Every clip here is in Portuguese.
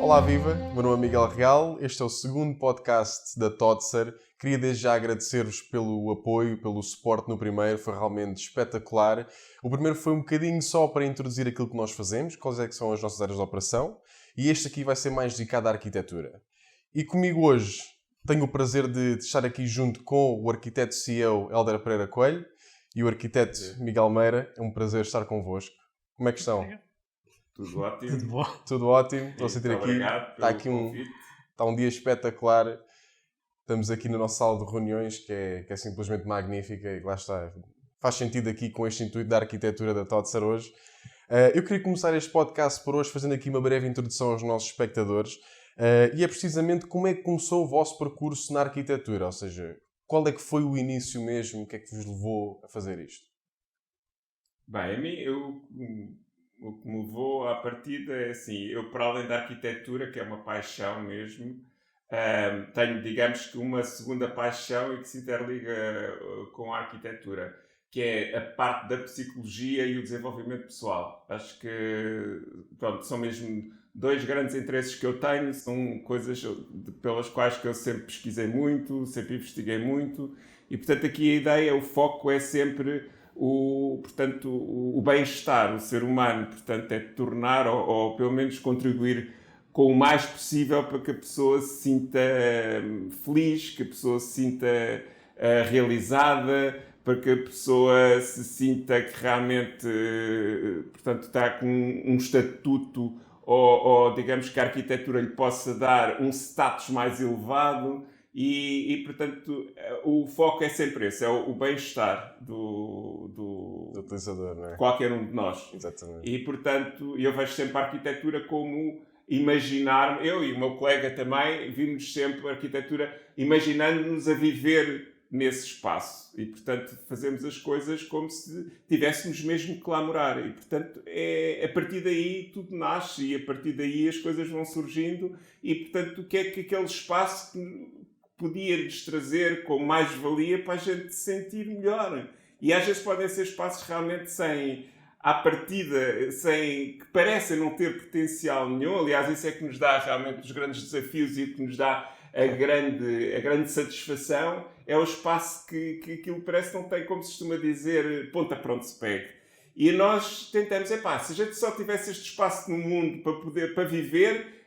Olá, viva! Meu nome é Miguel Real, este é o segundo podcast da Todser. Queria desde já agradecer-vos pelo apoio, pelo suporte no primeiro, foi realmente espetacular. O primeiro foi um bocadinho só para introduzir aquilo que nós fazemos, quais é que são as nossas áreas de operação, e este aqui vai ser mais dedicado à arquitetura. E comigo hoje tenho o prazer de estar aqui junto com o arquiteto CEO Hélder Pereira Coelho e o arquiteto Miguel Meira. É um prazer estar convosco. Como é que estão? Tudo ótimo. Tudo bom? Tudo ótimo. Estou a sentir aqui. Obrigado Está pelo aqui convite. Está um dia espetacular. Estamos aqui na nossa sala de reuniões, que é simplesmente magnífica e lá está. Faz sentido aqui com este intuito da arquitetura da Todser hoje. Eu queria começar este podcast por hoje fazendo aqui uma breve introdução aos nossos espectadores. E é precisamente como é que começou o vosso percurso na arquitetura, ou seja, qual é que foi o início mesmo, o que é que vos levou a fazer isto? Bem, a mim, o que me levou à partida é assim, eu para além da arquitetura, que é uma paixão mesmo, tenho, digamos que uma segunda paixão e que se interliga com a arquitetura, que é a parte da psicologia e o desenvolvimento pessoal. Acho que, pronto, são mesmo dois grandes interesses que eu tenho, são coisas pelas quais que eu sempre pesquisei muito, sempre investiguei muito, e portanto aqui a ideia, o foco é sempre o bem-estar, o ser humano, portanto é tornar ou pelo menos contribuir com o mais possível para que a pessoa se sinta feliz, que a pessoa se sinta realizada, para que a pessoa se sinta que realmente, portanto, está com um estatuto ou digamos que a arquitetura lhe possa dar um status mais elevado e portanto, o foco é sempre esse, é o bem-estar do utilizador, não é? De qualquer um de nós. Exatamente. E, portanto, eu vejo sempre a arquitetura como imaginar, eu e o meu colega também, vimos sempre a arquitetura imaginando-nos a viver nesse espaço. E, portanto, fazemos as coisas como se tivéssemos mesmo que lá morar. E, portanto, a partir daí tudo nasce e a partir daí as coisas vão surgindo. E, portanto, o que é que aquele espaço podia lhes trazer como mais-valia para a gente se sentir melhor? E às vezes podem ser espaços realmente à partida, que parecem não ter potencial nenhum. Aliás, isso é que nos dá realmente os grandes desafios e que nos dá a grande satisfação. É o espaço que aquilo parece que não tem, como se costuma dizer, ponta para onde se pegue. E nós tentamos, se a gente só tivesse este espaço no mundo para viver,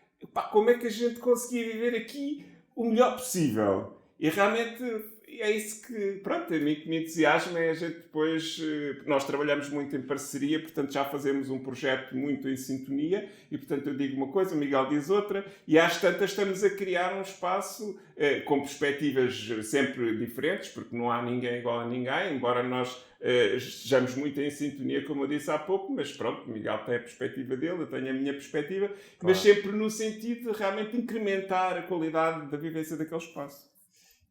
como é que a gente conseguia viver aqui o melhor possível? E realmente é isso que, pronto, a mim que me entusiasma é a gente depois, nós trabalhamos muito em parceria, portanto já fazemos um projeto muito em sintonia e portanto eu digo uma coisa, o Miguel diz outra e às tantas estamos a criar um espaço com perspectivas sempre diferentes, porque não há ninguém igual a ninguém, embora nós estejamos muito em sintonia, como eu disse há pouco, mas pronto, o Miguel tem a perspectiva dele, eu tenho a minha perspectiva, claro. Mas sempre no sentido de realmente incrementar a qualidade da vivência daquele espaço.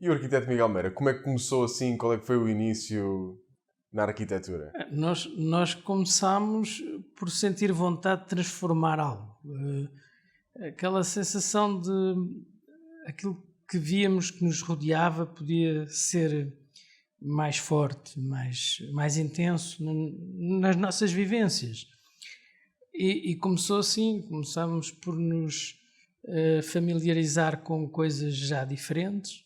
E o arquiteto Miguel Meira, como é que começou assim? Qual é que foi o início na arquitetura? Nós começámos por sentir vontade de transformar algo. Aquela sensação de aquilo que víamos que nos rodeava podia ser mais forte, mais intenso nas nossas vivências. E começou assim, começámos por nos familiarizar com coisas já diferentes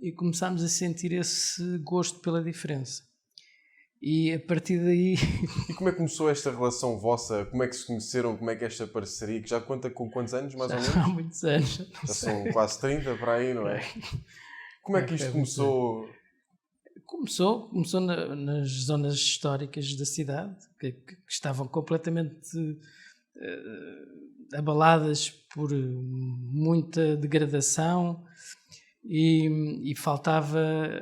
e começámos a sentir esse gosto pela diferença. E a partir daí... E como é que começou esta relação vossa? Como é que se conheceram? Como é que esta parceria, que já conta com quantos anos, mais ou menos? Há muitos anos. Já são quase 30 para aí, não é? Como é que isto começou? Começou nas zonas históricas da cidade, que estavam completamente abaladas por muita degradação e faltava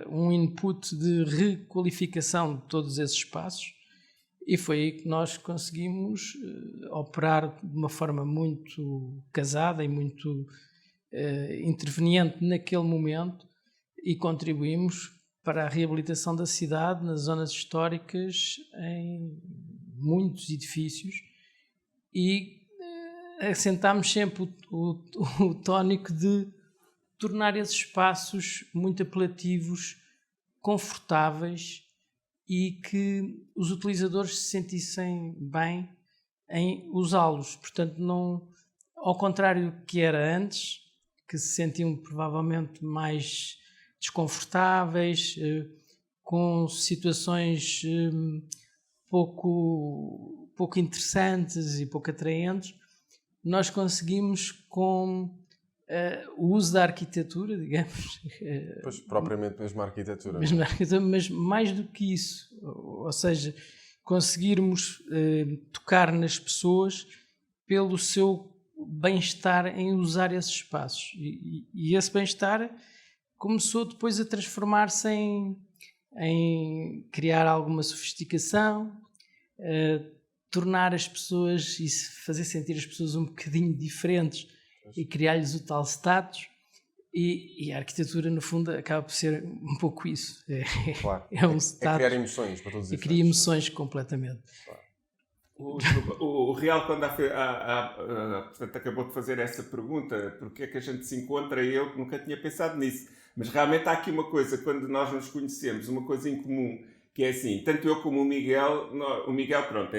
um input de requalificação de todos esses espaços e foi aí que nós conseguimos operar de uma forma muito casada e muito interveniente naquele momento e contribuímos para a reabilitação da cidade nas zonas históricas em muitos edifícios e assentámos sempre o tónico de tornar esses espaços muito apelativos, confortáveis e que os utilizadores se sentissem bem em usá-los. Portanto, não ao contrário do que era antes, que se sentiam provavelmente mais desconfortáveis, com situações pouco interessantes e pouco atraentes, nós conseguimos, com o uso da arquitetura, digamos... Pois, propriamente mesmo a arquitetura. Mesmo a arquitetura, mas mais do que isso, ou seja, conseguirmos tocar nas pessoas pelo seu bem-estar em usar esses espaços. E esse bem-estar começou depois a transformar-se em criar alguma sofisticação, tornar as pessoas e fazer sentir as pessoas um bocadinho diferentes e criar-lhes o tal status. E a arquitetura, no fundo, acaba por ser um pouco isso. Claro. É um status. É criar emoções para todos os E cria emoções completamente. Claro. O Real, quando portanto, acabou de fazer essa pergunta, porque é que a gente se encontra, eu nunca tinha pensado nisso. Mas realmente há aqui uma coisa, quando nós nos conhecemos, uma coisa em comum, que é assim, tanto eu como o Miguel, pronto,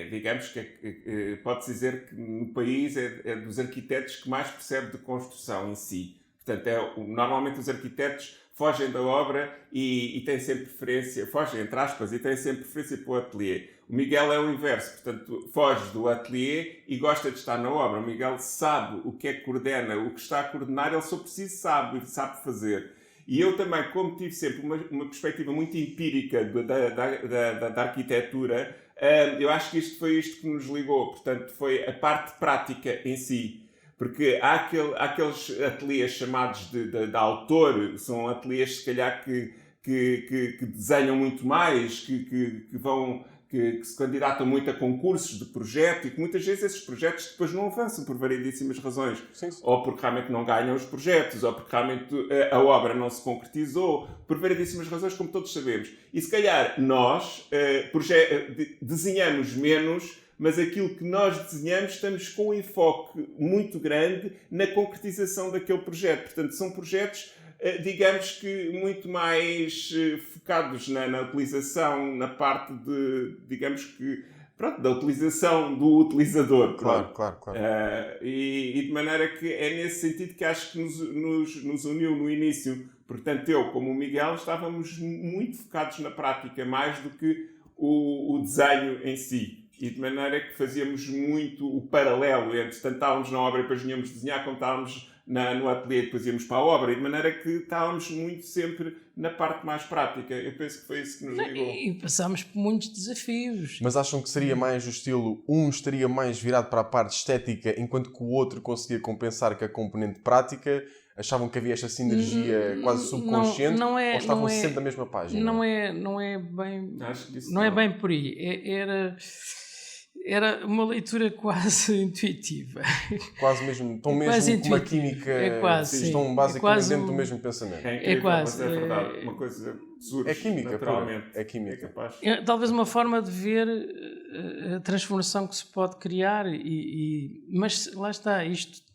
digamos que pode-se dizer que no país é dos arquitetos que mais percebe de construção em si. Portanto, normalmente os arquitetos fogem da obra e têm sempre preferência, fogem entre aspas, e têm sempre preferência para o ateliê. O Miguel é o inverso, portanto, foge do ateliê e gosta de estar na obra. O Miguel sabe o que é que coordena, o que está a coordenar, ele só preciso sabe fazer. E eu também, como tive sempre uma perspectiva muito empírica da arquitetura, eu acho que isto foi isto que nos ligou. Portanto, foi a parte prática em si. Porque há aqueles ateliês chamados de autor, são ateliês, se calhar, que desenham muito mais, que se candidatam muito a concursos de projeto e que muitas vezes esses projetos depois não avançam por variedíssimas razões. Sim. Ou porque realmente não ganham os projetos, ou porque realmente a obra não se concretizou, por variedíssimas razões, como todos sabemos. E se calhar nós desenhamos menos, mas aquilo que nós desenhamos estamos com um enfoque muito grande na concretização daquele projeto. Portanto, são projetos, digamos que, muito mais focados na utilização, na parte da utilização do utilizador. Claro. E de maneira que é nesse sentido que acho que nos uniu no início. Portanto, eu, como o Miguel, estávamos muito focados na prática, mais do que o desenho em si. E de maneira que fazíamos muito o paralelo entre tanto estávamos na obra e depois vinhamos desenhar, como estávamos no ateliê e depois íamos para a obra. E de maneira que estávamos muito sempre na parte mais prática. Eu penso que foi isso que nos ligou. E passámos por muitos desafios. Mas acham que seria mais o estilo, um estaria mais virado para a parte estética, enquanto que o outro conseguia compensar com a componente prática? Achavam que havia esta sinergia quase subconsciente? Ou estavam sempre na mesma página? Não é bem... Acho que isso não é bem por aí. Era uma leitura quase intuitiva. Quase mesmo, estão mesmo com uma química, estão basicamente dentro do mesmo pensamento. É incrível, quase. Mas é verdade. Uma coisa surge é química, naturalmente. É química. É capaz. Talvez uma forma de ver a transformação que se pode criar, mas lá está, isto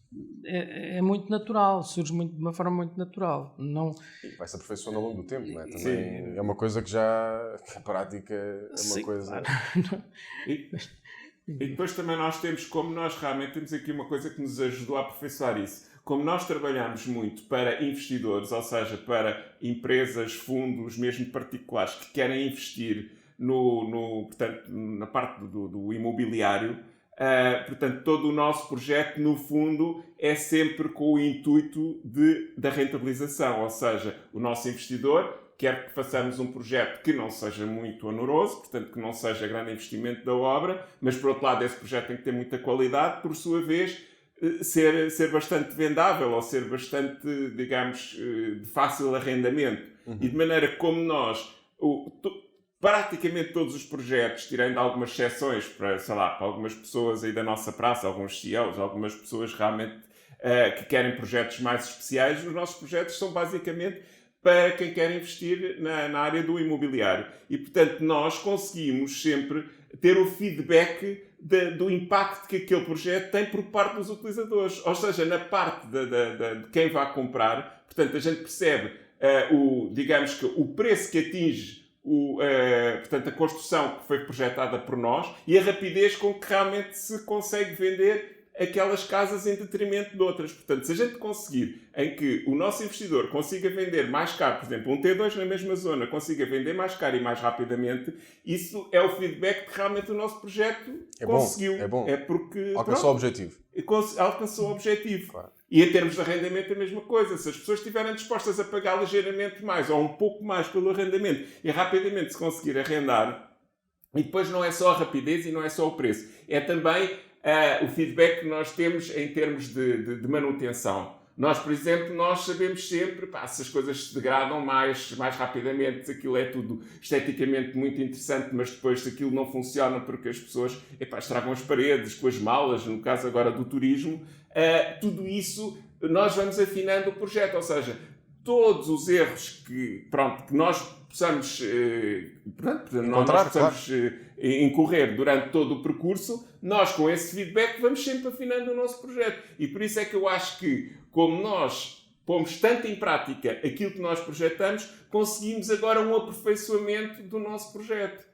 é muito natural, surge de uma forma muito natural. Não... Vai-se aperfeiçoando ao longo do tempo, não é? Também Sim. é uma coisa que já, a prática é uma Sim, coisa... Claro. E depois também nós realmente temos aqui uma coisa que nos ajudou a aperfeiçoar isso. Como nós trabalhamos muito para investidores, ou seja, para empresas, fundos, mesmo particulares, que querem investir portanto, na parte do imobiliário, portanto, todo o nosso projeto, no fundo, é sempre com o intuito da rentabilização. Ou seja, o nosso investidor quer que façamos um projeto que não seja muito oneroso, portanto, que não seja grande investimento da obra, mas, por outro lado, esse projeto tem que ter muita qualidade, por sua vez, ser bastante vendável ou ser bastante, digamos, de fácil arrendamento. E de maneira como nós, praticamente todos os projetos, tirando algumas exceções para algumas pessoas aí da nossa praça, alguns CEOs, algumas pessoas realmente que querem projetos mais especiais, os nossos projetos são basicamente para quem quer investir na área do imobiliário. E, portanto, nós conseguimos sempre ter o feedback do impacto que aquele projeto tem por parte dos utilizadores. Ou seja, na parte de quem vai comprar, portanto, a gente percebe digamos que o preço que atinge portanto, a construção que foi projetada por nós e a rapidez com que realmente se consegue vender aquelas casas em detrimento de outras. Portanto, se a gente conseguir em que o nosso investidor consiga vender mais caro, por exemplo, um T2 na mesma zona, consiga vender mais caro e mais rapidamente, isso é o feedback que realmente o nosso projeto conseguiu. É bom. É porque alcançou o objetivo. Alcançou o objetivo. Claro. E em termos de arrendamento, a mesma coisa. Se as pessoas estiverem dispostas a pagar ligeiramente mais ou um pouco mais pelo arrendamento e rapidamente se conseguir arrendar, e depois não é só a rapidez e não é só o preço, é também o feedback que nós temos em termos de manutenção. Nós, por exemplo, nós sabemos sempre se as coisas se degradam mais rapidamente, se aquilo é tudo esteticamente muito interessante, mas depois se aquilo não funciona porque as pessoas estragam as paredes com as malas, no caso agora do turismo, tudo isso nós vamos afinando o projeto, ou seja, todos os erros que nós possamos, incorrer durante todo o percurso, nós com esse feedback vamos sempre afinando o nosso projeto. E por isso é que eu acho que, como nós pomos tanto em prática aquilo que nós projetamos, conseguimos agora um aperfeiçoamento do nosso projeto.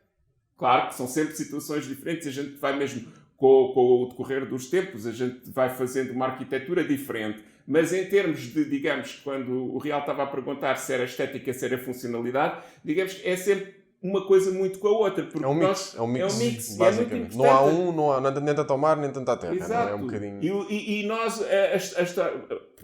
Claro que são sempre situações diferentes, a gente vai mesmo com o decorrer dos tempos, a gente vai fazendo uma arquitetura diferente. Mas em termos de, digamos, quando o Real estava a perguntar se era estética, se era funcionalidade, digamos que é sempre uma coisa muito com a outra. Porque É um mix, basicamente. Não há não há nem tanto ao mar, nem tanto à terra. Exato. Não é um bocadinho... E nós,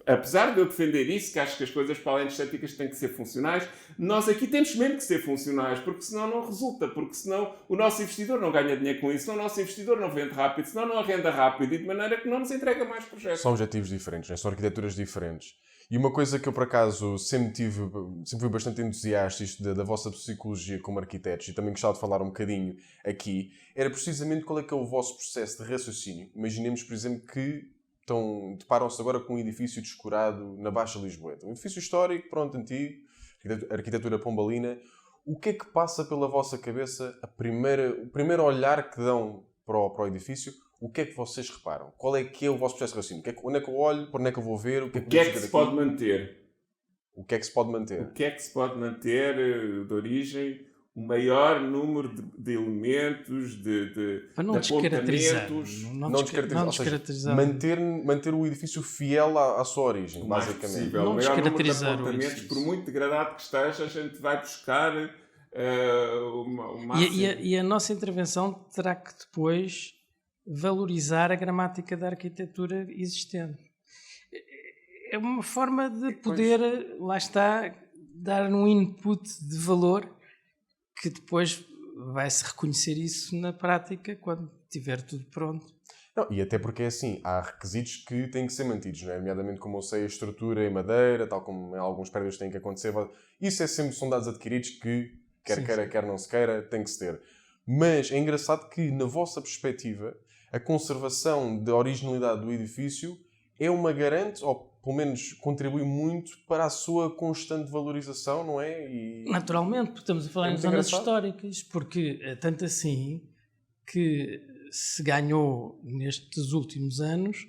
apesar de eu defender isso, que acho que as coisas para além de estéticas têm que ser funcionais, nós aqui temos mesmo que ser funcionais, porque senão não resulta, porque senão o nosso investidor não ganha dinheiro com isso, senão o nosso investidor não vende rápido, senão não arrenda rápido e de maneira que não nos entrega mais projetos. São objetivos diferentes, né? São arquiteturas diferentes. E uma coisa que eu, por acaso, sempre fui bastante entusiasta da vossa psicologia como arquitetos, e também gostava de falar um bocadinho aqui, era precisamente qual é que é o vosso processo de raciocínio. Imaginemos, por exemplo, que deparam-se agora com um edifício descurado na Baixa Lisboeta. Um edifício histórico, antigo, arquitetura pombalina. O que é que passa pela vossa cabeça, o primeiro olhar que dão para o edifício? O que é que vocês reparam? Qual é que é o vosso processo de raciocínio? Onde é que eu olho? Para onde é que eu vou ver? O que é que se pode manter? O que é que se pode manter? O que é que se pode manter de origem? O maior número de elementos, de apontamentos. Não descaracterizar. Manter o edifício fiel à sua origem, o mais basicamente. Possível. O maior número de apontamentos, por muito degradado que esteja, a gente vai buscar o máximo. E a nossa intervenção terá que depois valorizar a gramática da arquitetura existente. É uma forma de poder, lá está, dar um input de valor que depois vai-se reconhecer isso na prática quando tiver tudo pronto. Não, e até porque é assim, há requisitos que têm que ser mantidos, não é? Nomeadamente, como eu sei, a estrutura em madeira, tal como em alguns prédios têm que acontecer. Isso são dados adquiridos que, quer não se queira, tem que se ter. Mas é engraçado que, na vossa perspectiva, a conservação da originalidade do edifício é uma garante, ou pelo menos contribui muito para a sua constante valorização, não é? Naturalmente, porque estamos a falar em zonas históricas, porque é tanto assim que se ganhou nestes últimos anos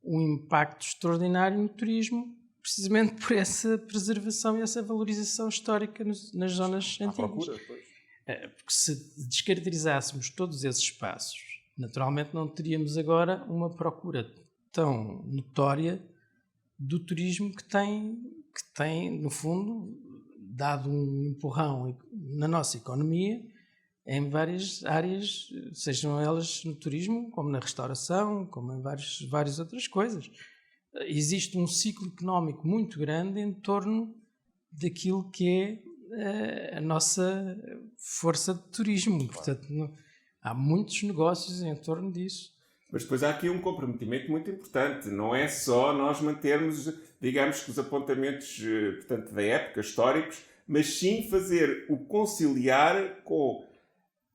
um impacto extraordinário no turismo, precisamente por essa preservação e essa valorização histórica nas zonas antigas. Procura, pois. Porque se descaracterizássemos todos esses espaços, naturalmente não teríamos agora uma procura tão notória do turismo que tem, no fundo, dado um empurrão na nossa economia em várias áreas, sejam elas no turismo, como na restauração, como em várias outras coisas. Existe um ciclo económico muito grande em torno daquilo que é a nossa força de turismo. Portanto, há muitos negócios em torno disso. Mas depois há aqui um comprometimento muito importante. Não é só nós mantermos, digamos, que os apontamentos, portanto, da época, históricos, mas sim fazer o conciliar com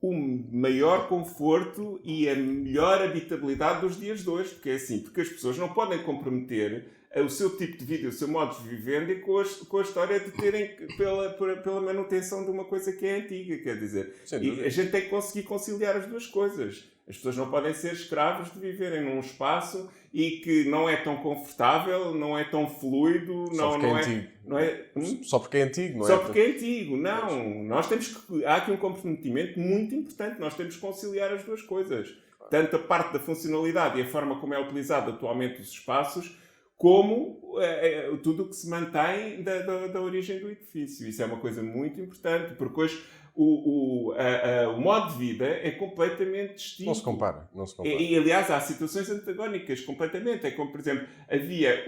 o maior conforto e a melhor habitabilidade dos dias de hoje. Porque é assim, porque as pessoas não podem comprometer o seu tipo de vida, o seu modo de vivenda com a história de terem pela manutenção de uma coisa que é antiga, quer dizer. E a gente tem que conseguir conciliar as duas coisas. As pessoas não podem ser escravos de viverem num espaço e que não é tão confortável, não é tão fluido, Só porque é antigo, não é? Só porque é antigo, não. Nós temos há aqui um comprometimento muito importante. Nós temos que conciliar as duas coisas. tanto a parte da funcionalidade e a forma como é utilizado atualmente os espaços, como tudo o que se mantém da origem do edifício. Isso é uma coisa muito importante, porque hoje o modo de vida é completamente distinto. Não se compara. E, aliás, há situações antagónicas completamente. É como, por exemplo, havia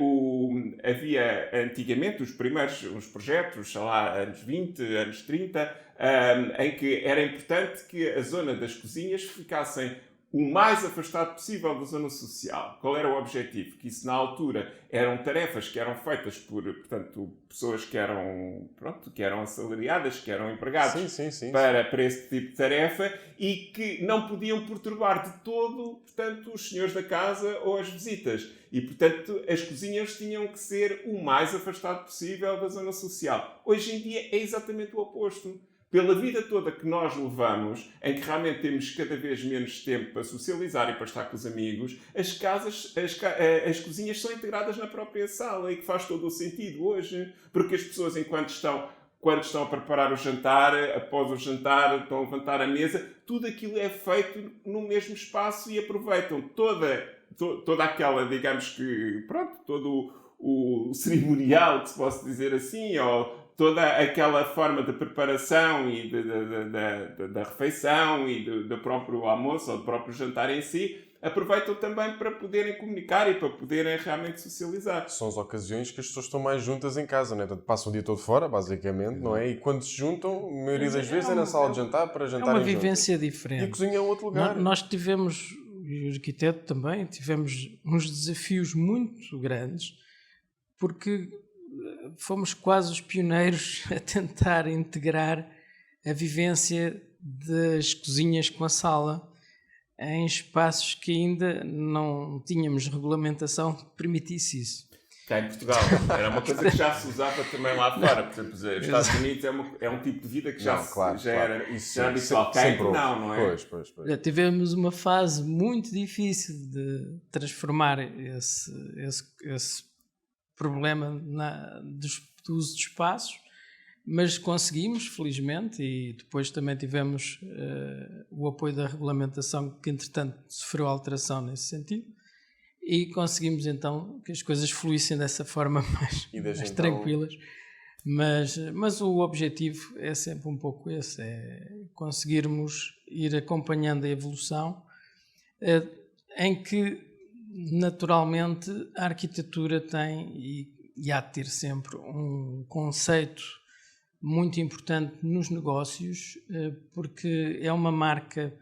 antigamente os projetos, sei lá, anos 20, anos 30, em que era importante que a zona das cozinhas ficassem o mais afastado possível da zona social. Qual era o objetivo? Que isso, na altura, eram tarefas que eram feitas por, portanto, pessoas que eram assalariadas, que eram empregados para esse tipo de tarefa e que não podiam perturbar de todo, portanto, os senhores da casa ou as visitas. E, portanto, as cozinhas tinham que ser o mais afastado possível da zona social. Hoje em dia é exatamente o oposto. Pela vida toda que nós levamos, em que realmente temos cada vez menos tempo para socializar e para estar com os amigos, as cozinhas são integradas na própria sala e que faz todo o sentido hoje. Porque as pessoas, quando estão a preparar o jantar, após o jantar, estão a levantar a mesa, tudo aquilo é feito no mesmo espaço e aproveitam toda aquela, digamos que, todo o cerimonial, que se possa dizer assim, ou toda aquela forma de preparação e da refeição e do próprio almoço ou do próprio jantar em si, aproveitam também para poderem comunicar e para poderem realmente socializar. São as ocasiões que as pessoas estão mais juntas em casa, não é? Portanto, passam o dia todo fora, basicamente, não é? E quando se juntam, a maioria das vezes é na sala de jantar para jantarem juntos. É uma vivência diferente. E a cozinha é um outro lugar. Nós tivemos, e o arquiteto também, tivemos uns desafios muito grandes, porque fomos quase os pioneiros a tentar integrar a vivência das cozinhas com a sala em espaços que ainda não tínhamos regulamentação que permitisse isso. Cá em Portugal, era uma coisa que já se usava também lá fora. Por exemplo, os Estados Unidos é um tipo de vida que já era habitual. Cá não é? Pois. Tivemos uma fase muito difícil de transformar esse problema do uso de espaços, mas conseguimos, felizmente, e depois também tivemos o apoio da regulamentação, que entretanto sofreu alteração nesse sentido, e conseguimos então que as coisas fluíssem dessa forma mais tranquilas. Mas o objetivo é sempre um pouco esse, é conseguirmos ir acompanhando a evolução, em que naturalmente a arquitetura tem e há de ter sempre um conceito muito importante nos negócios, porque é uma marca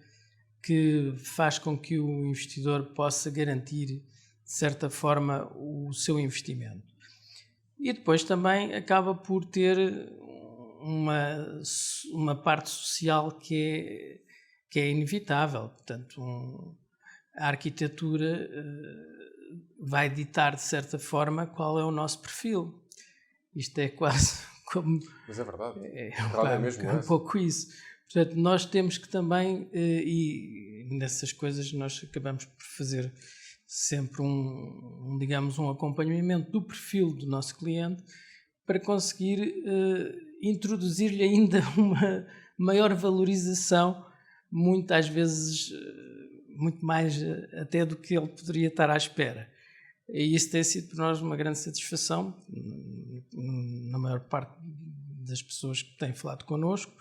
que faz com que o investidor possa garantir, de certa forma, o seu investimento. E depois também acaba por ter uma parte social que é inevitável. Portanto, a arquitetura vai ditar, de certa forma, qual é o nosso perfil. Isto é quase como... Mas é verdade. É um pouco isso. Portanto, nós temos que também, e nessas coisas nós acabamos por fazer sempre um acompanhamento do perfil do nosso cliente para conseguir introduzir-lhe ainda uma maior valorização, muitas vezes muito mais até do que ele poderia estar à espera. E isso tem sido para nós uma grande satisfação, na maior parte das pessoas que têm falado connosco,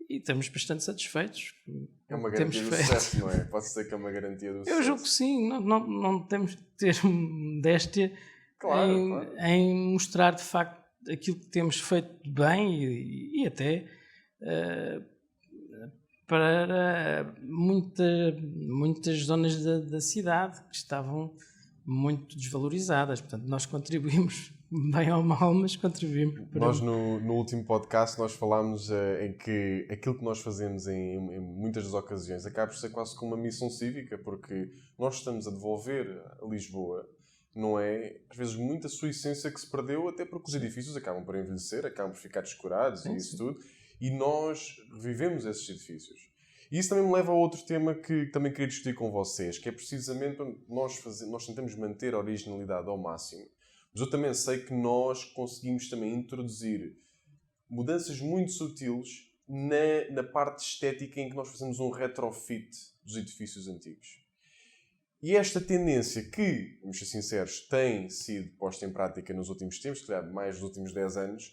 e estamos bastante satisfeitos. É uma garantia do sucesso, não é? Pode ser que é uma garantia do sucesso. Eu julgo que sim, não temos de ter modéstia em mostrar de facto aquilo que temos feito bem e até para muitas zonas da cidade que estavam muito desvalorizadas. Portanto, nós contribuímos, bem ou mal, mas contribuímos. Nós, no último podcast, nós falámos em que aquilo que nós fazemos em muitas das ocasiões acaba por ser quase como uma missão cívica, porque nós estamos a devolver a Lisboa, não é? Às vezes, muita sua essência que se perdeu, até porque os edifícios acabam por envelhecer, acabam por ficar descurados e isso tudo, e nós revivemos esses edifícios. E isso também me leva a outro tema que também queria discutir com vocês, que é precisamente nós tentamos manter a originalidade ao máximo, mas eu também sei que nós conseguimos também introduzir mudanças muito sutis na parte estética em que nós fazemos um retrofit dos edifícios antigos. E esta tendência que, vamos ser sinceros, tem sido posta em prática nos últimos tempos, se calhar mais nos últimos 10 anos,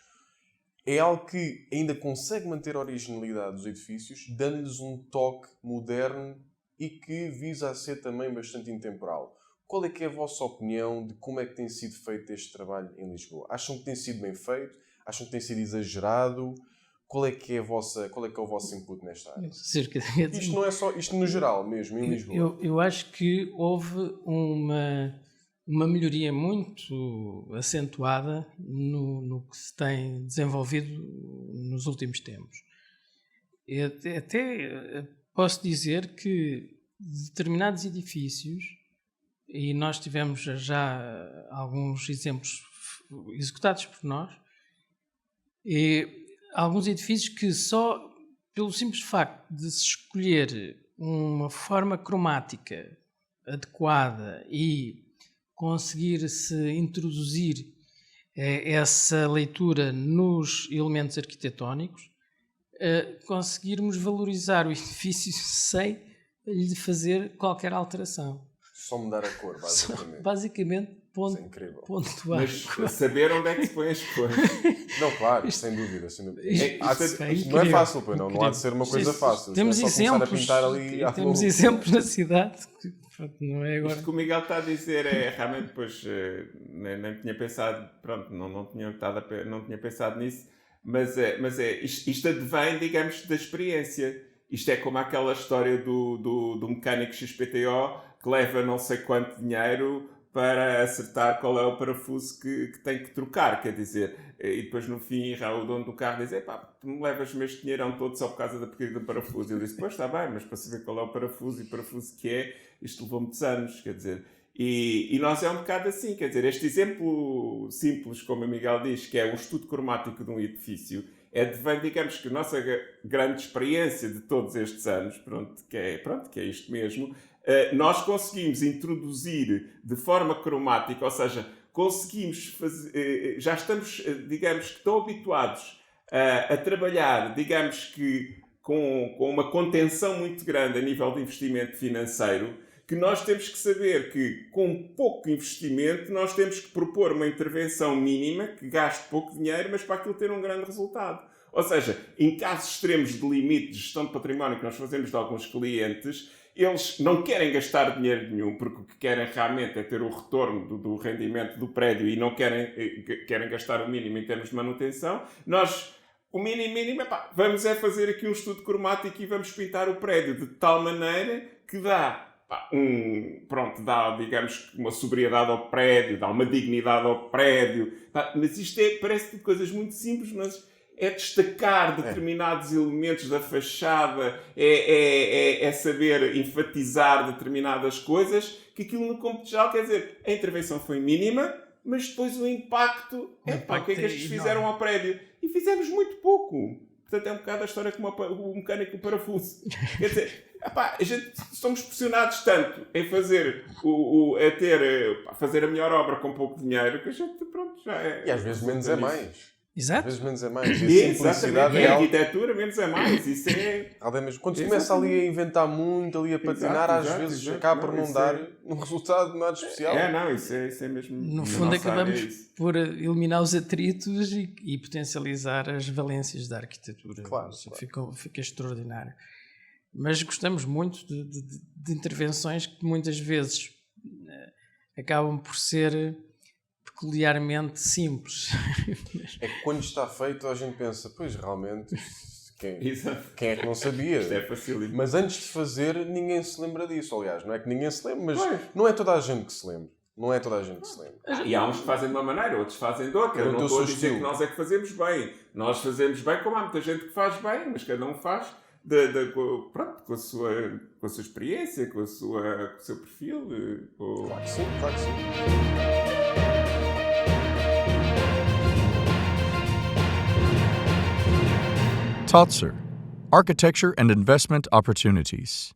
é algo que ainda consegue manter a originalidade dos edifícios, dando-lhes um toque moderno e que visa a ser também bastante intemporal. Qual é que é a vossa opinião de como é que tem sido feito este trabalho em Lisboa? Acham que tem sido bem feito? Acham que tem sido exagerado? Qual é que é o vosso input nesta área? Isto não é só, isto no geral mesmo, em Lisboa. Eu acho que houve uma melhoria muito acentuada no que se tem desenvolvido nos últimos tempos. Até posso dizer que determinados edifícios, e nós tivemos já alguns exemplos executados por nós, e alguns edifícios que só pelo simples facto de se escolher uma forma cromática adequada e conseguir-se introduzir essa leitura nos elementos arquitetónicos, conseguirmos valorizar o edifício sem lhe fazer qualquer alteração. Só mudar a cor, basicamente. Basicamente, Isso é incrível. pontuar. Mas saber onde é que se põe as cores. Não, claro, sem dúvida. Sem dúvida. Isto Isto não é fácil, pois não há de ser uma coisa fácil. Temos é só começar a exemplos, pintar ali à temos flor. exemplos na cidade que pronto, não é agora. Isto que o Miguel está a dizer é realmente, pois, nem tinha pensado, pronto, não tinha pensado nisso, mas isto advém, digamos, da experiência. Isto é como aquela história do mecânico XPTO que leva não sei quanto dinheiro para acertar qual é o parafuso que tem que trocar, quer dizer, e depois no fim o dono do carro diz, tu me levas-me este dinheirão todo só por causa da porcaria do parafuso. E eu disse, pois está bem, mas para saber qual é o parafuso e o parafuso que é, isto levou muitos anos, quer dizer, e nós é um bocado assim, quer dizer, este exemplo simples, como o Miguel diz, que é o estudo cromático de um edifício, vem, digamos que a nossa grande experiência de todos estes anos, que é isto mesmo, nós conseguimos introduzir de forma cromática, ou seja, conseguimos fazer, já estamos, digamos que tão habituados a trabalhar, digamos que com uma contenção muito grande a nível de investimento financeiro, que nós temos que saber que com pouco investimento nós temos que propor uma intervenção mínima que gaste pouco dinheiro, mas para aquilo ter um grande resultado. Ou seja, em casos extremos de limite de gestão de património que nós fazemos de alguns clientes, eles não querem gastar dinheiro nenhum, porque o que querem realmente é ter o retorno do rendimento do prédio e não querem gastar o mínimo em termos de manutenção. Nós, o mínimo, vamos fazer aqui um estudo cromático e vamos pintar o prédio de tal maneira que dá, digamos, uma sobriedade ao prédio, dá uma dignidade ao prédio. Mas isto parece coisas muito simples, mas é destacar determinados elementos da fachada, é saber enfatizar determinadas coisas, que aquilo no cômputo geral, quer dizer, a intervenção foi mínima, mas depois o impacto, o que é que estes fizeram ao prédio? E fizemos muito pouco. Portanto, é um bocado a história como o mecânico do parafuso. Quer dizer, a gente somos pressionados tanto em fazer fazer a melhor obra com pouco dinheiro, que a gente, já é... E às vezes menos é mais. Exato. Às vezes menos é mais. E a simplicidade é a arquitetura, menos é mais. Isso é... Quando se começa ali a inventar muito, ali a patinar, às vezes acaba por não dar um resultado nada especial. Isso é mesmo... No fundo acabamos por eliminar os atritos e potencializar as valências da arquitetura. Claro. Fica extraordinário. Mas gostamos muito de intervenções que muitas vezes acabam por ser peculiarmente simples. É que quando está feito a gente pensa, pois realmente, quem é que não sabia? Isto é facílimo. Mas antes de fazer, ninguém se lembra disso. Aliás, não é que ninguém se lembra, mas não é toda a gente que se lembra. Não é toda a gente que se lembra. E há uns que fazem de uma maneira, outros fazem de outra. Eu não estou a dizer que nós é que fazemos bem. Nós fazemos bem, como há muita gente que faz bem, mas cada um faz com a sua experiência, com o seu perfil. Claro que sim, claro que sim. Totser, Architecture and Investment Opportunities.